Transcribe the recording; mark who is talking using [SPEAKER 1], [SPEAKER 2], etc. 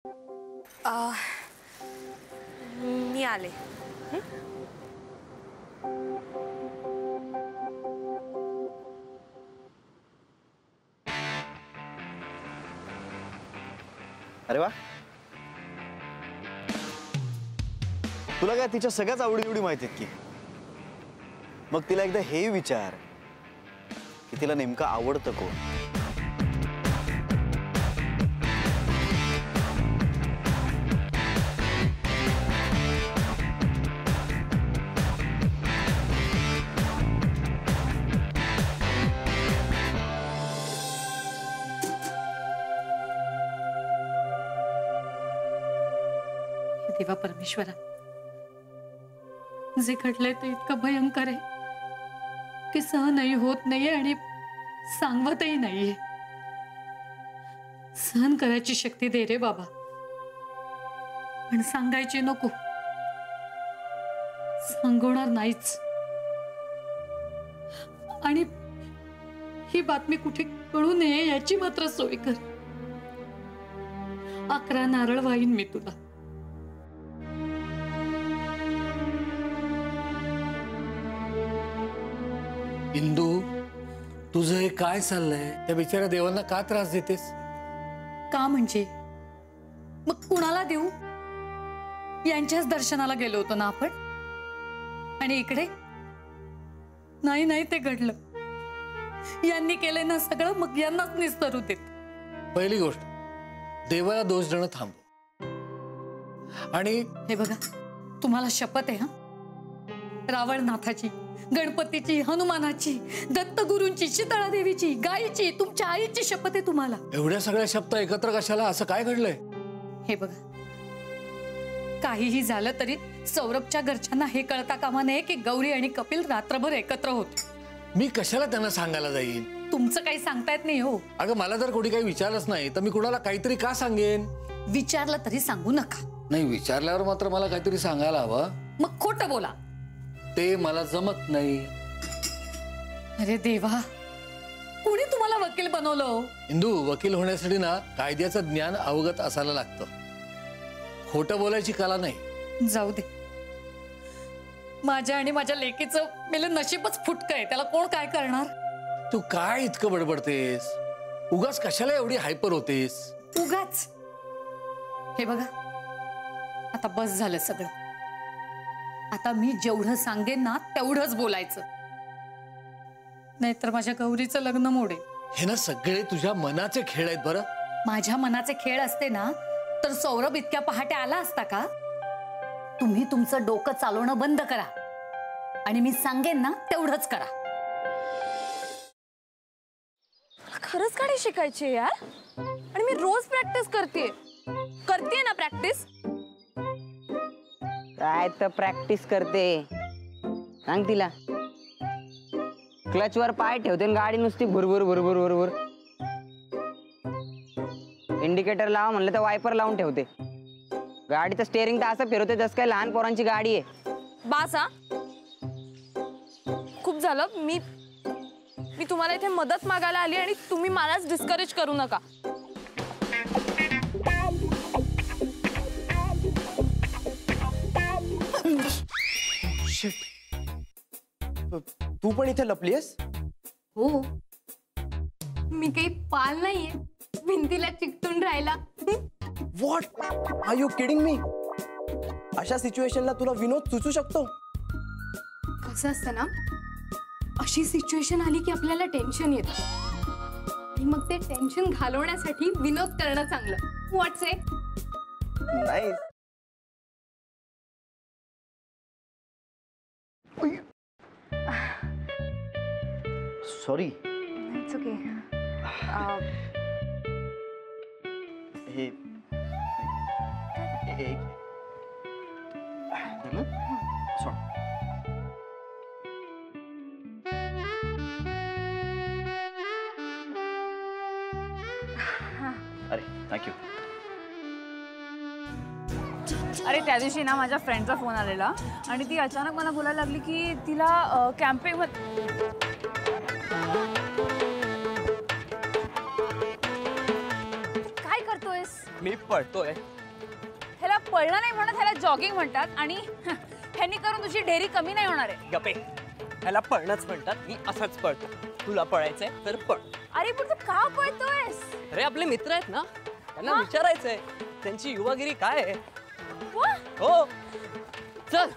[SPEAKER 1] मी आले.
[SPEAKER 2] अरे वा, तुला काय तिच्या सगळ्याच आवडीनिवडी माहिती आहेत की? मग तिला एकदा हे विचार की तिला नेमकं आवडतं कोण.
[SPEAKER 3] देवा परमेश्वरा, जे घडलंय ते इतकं भयंकर आहे की सहनही होत नाहीये आणि सांगवतही नाहीये. सहन करायची शक्ती दे रे बाबा, पण सांगायची नको. सांगवणार नाहीच. आणि ही बातमी कुठे कळू नये याची मात्र सोय कर. 11 नारळ वाहीन मी तुला.
[SPEAKER 4] इंदू, तुझं हे काय चाललंय? त्या बिचाऱ्या देवांना का त्रास देतेस?
[SPEAKER 3] का म्हणजे? मग कुणाला देऊ? यांच्याच दर्शनाला गेलो होतो ना आपण. आणि इकडे नाही नाही ते घडलं. यांनी केलंय ना सगळं, मग यांनाच निस्तरू देत.
[SPEAKER 4] पहिली गोष्ट, देवाला दोष देणं थांबव. आणि
[SPEAKER 3] हे बघा, तुम्हाला शपथ आहे हा, रावणनाथाची, गणपतीची, हनुमानाची, दत्तगुरूंची, शीतळा देवीची, गायीची, तुमच्या आईची शपथ आहे तुम्हाला.
[SPEAKER 4] एवढ्या सगळ्या शब्द एकत्र कशाला? असं काय घडलंय?
[SPEAKER 3] हे बघा, काहीही झालं तरी सौरभच्या घरच्यांना हे कळता कामा नये की गौरी आणि कपिल रात्रभर एकत्र होते.
[SPEAKER 4] मी कशाला त्यांना सांगायला जाईन?
[SPEAKER 3] तुमचं काही सांगता येत नाही हो.
[SPEAKER 4] अगं, मला जर कोणी काही विचारलंच नाही तर मी कुणाला काहीतरी का सांगेन?
[SPEAKER 3] विचारलं तरी सांगू नका.
[SPEAKER 4] नाही, विचारल्यावर मात्र मला काहीतरी सांगायला हवं.
[SPEAKER 3] मग खोटं बोला.
[SPEAKER 4] ते मला जमत नाही.
[SPEAKER 3] अरे देवा, कोणी तुम्हाला वकील बनवलं?
[SPEAKER 4] इंदू, वकील होण्यासाठी ना कायद्याचं ज्ञान अवगत असायला लागतं. खोटं बोलायची कला नाही.
[SPEAKER 3] जाऊ दे, माझ्या आणि माझ्या लेकीचं मेलं नशीबच फुटकं आहे. त्याला कोण काय करणार?
[SPEAKER 4] तू काय इतकं बडबडतेस? उगाच कशाला एवढी हायपर होतेस?
[SPEAKER 3] उगाच. हे बघा, आता बस झालं सगळं. आता मी जेवढं सांगेन ना तेवढंच बोलायचं, नाहीतर माझ्या गौरीचं लग्न मोडेल.
[SPEAKER 4] हे ना सगळे तुझ्या मनाचे खेळ आहेत. बरं,
[SPEAKER 3] माझ्या मनाचे खेळ असते ना तर सौरभ इतक्या पहाटे आला असता का? तुम्ही तुमचं डोकं चालवणं बंद करा आणि मी सांगेन ना तेवढंच करा.
[SPEAKER 1] खरंच गाडी शिकायची यार, आणि मी रोज प्रॅक्टिस करते ना. प्रॅक्टिस
[SPEAKER 5] काय तर प्रॅक्टिस करते? सांग तिला. क्लचवर पाय ठेवते आणि गाडी नुसती भुरभुर भुरभुर भुरभुर. इंडिकेटर लावा म्हणलं तर वायपर लावून ठेवते. गाडीचं स्टेअरिंग तर असं फिरवते जसं काय लहान पोरांची गाडी आहे.
[SPEAKER 1] बास हा, खूप झालं. मी तुम्हाला इथे मदत मागायला आली आणि तुम्ही मलाच डिस्करेज करू नका.
[SPEAKER 2] तू पण इथे लपलीयस?
[SPEAKER 6] हो, मी काही पाल नाहीये भिंतीला चिकटून राहिला.
[SPEAKER 2] What are you kidding me? अशा सिच्युएशनला तुला विनोद सुचू शकतो?
[SPEAKER 6] कसं असतं ना, अशी सिच्युएशन आली की आपल्याला टेन्शन येतं आणि मग ते टेन्शन घालवण्यासाठी विनोद करणं चांगलं. व्हॉट्स इट?
[SPEAKER 2] नाही. सॉरी.
[SPEAKER 1] It's okay.
[SPEAKER 2] हे अरे थँक्यू.
[SPEAKER 1] अरे त्या दिवशी ना माझ्या फ्रेंडचा फोन आलेला आणि ती अचानक मला बोलायला लागली की तिला कॅम्पिंग काय करतोयस?
[SPEAKER 7] मी पळतोय.
[SPEAKER 1] ह्याला पळणं नाही म्हणत, ह्याला जॉगिंग म्हणतात. आणि ह्यांनी करून तुझी ढेरी कमी नाही होणार आहे.
[SPEAKER 7] गपे, ह्याला पळणंच म्हणतात. मी असंच पळतो. तुला पळायचंय तर पळ.
[SPEAKER 1] अरे पण तू का पळतोयस?
[SPEAKER 7] अरे आपले मित्र आहेत ना, त्यांना
[SPEAKER 1] हा?
[SPEAKER 7] विचारायचंय त्यांची युवागिरी काय आहे.
[SPEAKER 1] वा,
[SPEAKER 7] हो चल.